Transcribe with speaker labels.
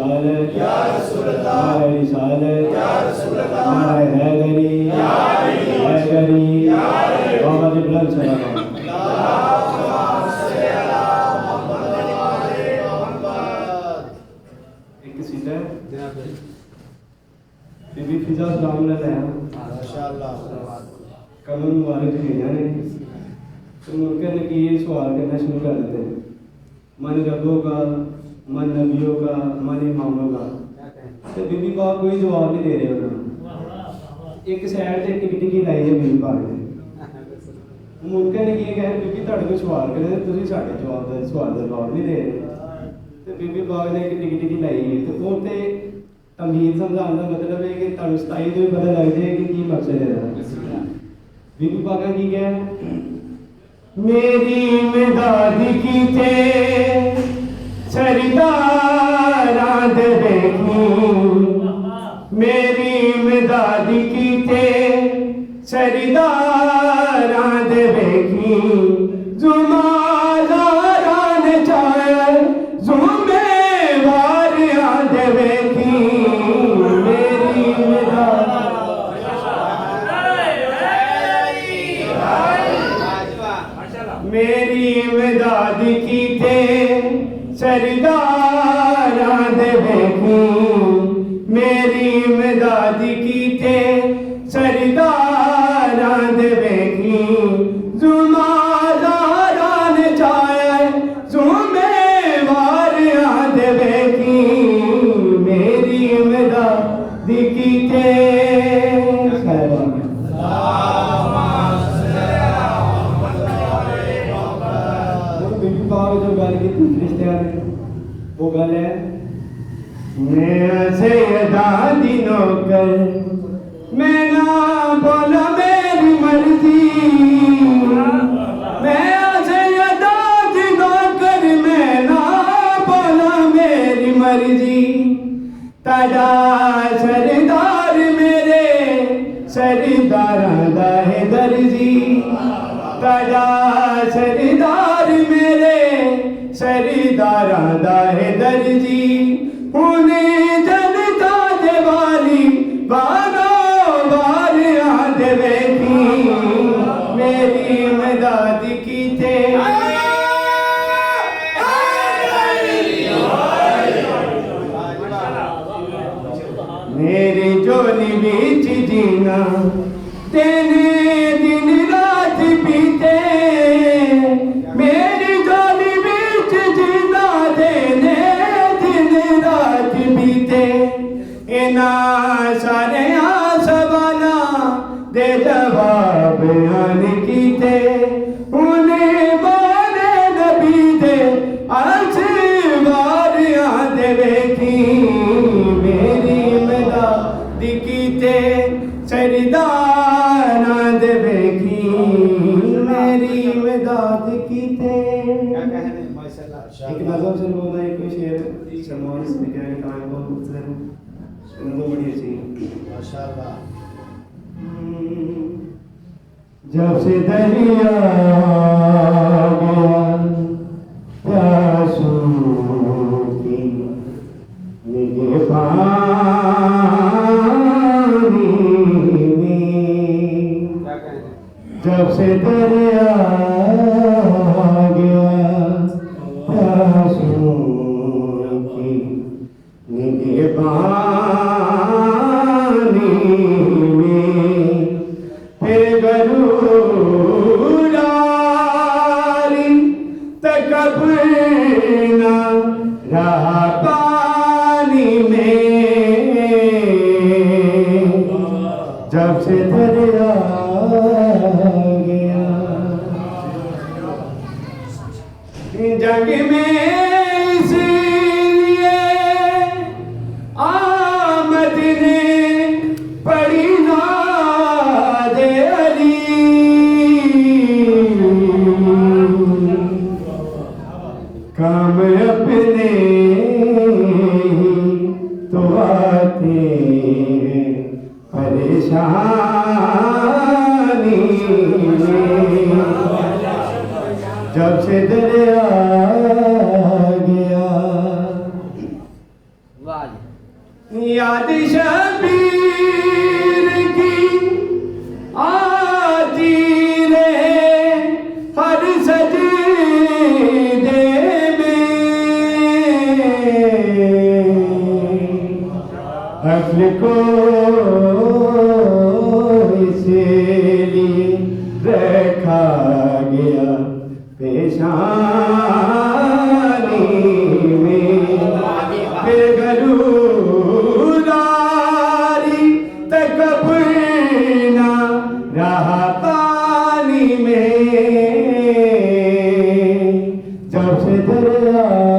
Speaker 1: रिसालत या रसूल अल्लाह, नारे रिसालत या रसूल अल्लाह, नारे हैदरी या हैदरी या बाबा जी बुलंद सलाम। एक सीधा बीबी फिजा सलाम ने लाया माशाअल्लाह कलम मुबारक भेजा ने तो मुनकर ने कि ये सवाल करना शुरू कर देते हैं, मन रबों का, मन नबियों का, मन इमामों का। तो बीबी पाक कोई जवाब नहीं दे रहे उन्होंने, एक साइड से टिक टिकी लाई है बीबी पाक ने। मुनकर ने कि कहा बीबी तुहाडे कोई सवाल करे तुसीं साडे जवाब दा सवाल दा जवाब नहीं दे रहे। तो बीबी पाक ने एक टिक टिकी लाई है, तो वो ते तमीज़ समझाने का मतलब है कि तुहानू सताई तो भी पता लग जाए कि की मकसद है। बीबी पाक की क्या मेरी इमदाद की थे सरदारां दे देखी, मेरी इमदाद की थे सरदारां दे देखी, जुमादारां ने चाहे जुम्मेवारियां दे देखी, मेरी इमदाद मेरी इमदाद की थे सरदारां दे देखी, मेरी इमदाद की थे सरदारां दे देखी, जुमादारां ने चाहे जुम्मेवारियां दे देखी, मेरी इमदाद की थे जो गल की रिश्ते वो गल है मैं सैयदा दी नौकर, मैं ना बोला मेरी मर्जी, मैं सैयदा दी नौकर, मैं ना बोला मेरी मर्जी, ताड़ा सरदार मेरे सरदारां दा है दर्जी, ताड़ा सरदार मेरे सरदारां दा है दर्जी, हुने जनता दे वाली बारो बारियां दे देखी, मेरी इमदाद की थे मेरी जोली बीच जीना तेने दिन रात बीते, मेरी जोली बीच जीना तेने दिन रात बीते, इना सारे सवाला दे जवाब आन कीते, उन्हें माने नबी दे असवारियां दे देखी, मेरी इमदाद की थे सरदारां दे देखी, मेरी इमदाद की थे। एक नज़म से बोला एक कोई शेर सलमान से क्या है कान को मुख्तसर उनको बड़ी अच्छी माशाअल्लाह। जब से दरिया गया प्यासों की निगहबानी में, जब से दरिया गया प्यासों की निगहबानी में, फिर गरूरारी तकब्बुर ना रहा पानी में, जब से दरिया गया जग में, इसलिए आमद ने पड़ी नादे अली, काम अपने तो आते परेशानी में, जब से दरिया गया
Speaker 2: वाह
Speaker 1: याद शबीर की आजी रहे हर सजदे में अक्ल को इसलिए रखा गया पेशानी में फिर गरूदारी तकबरना रहा पानी में जब से दरिया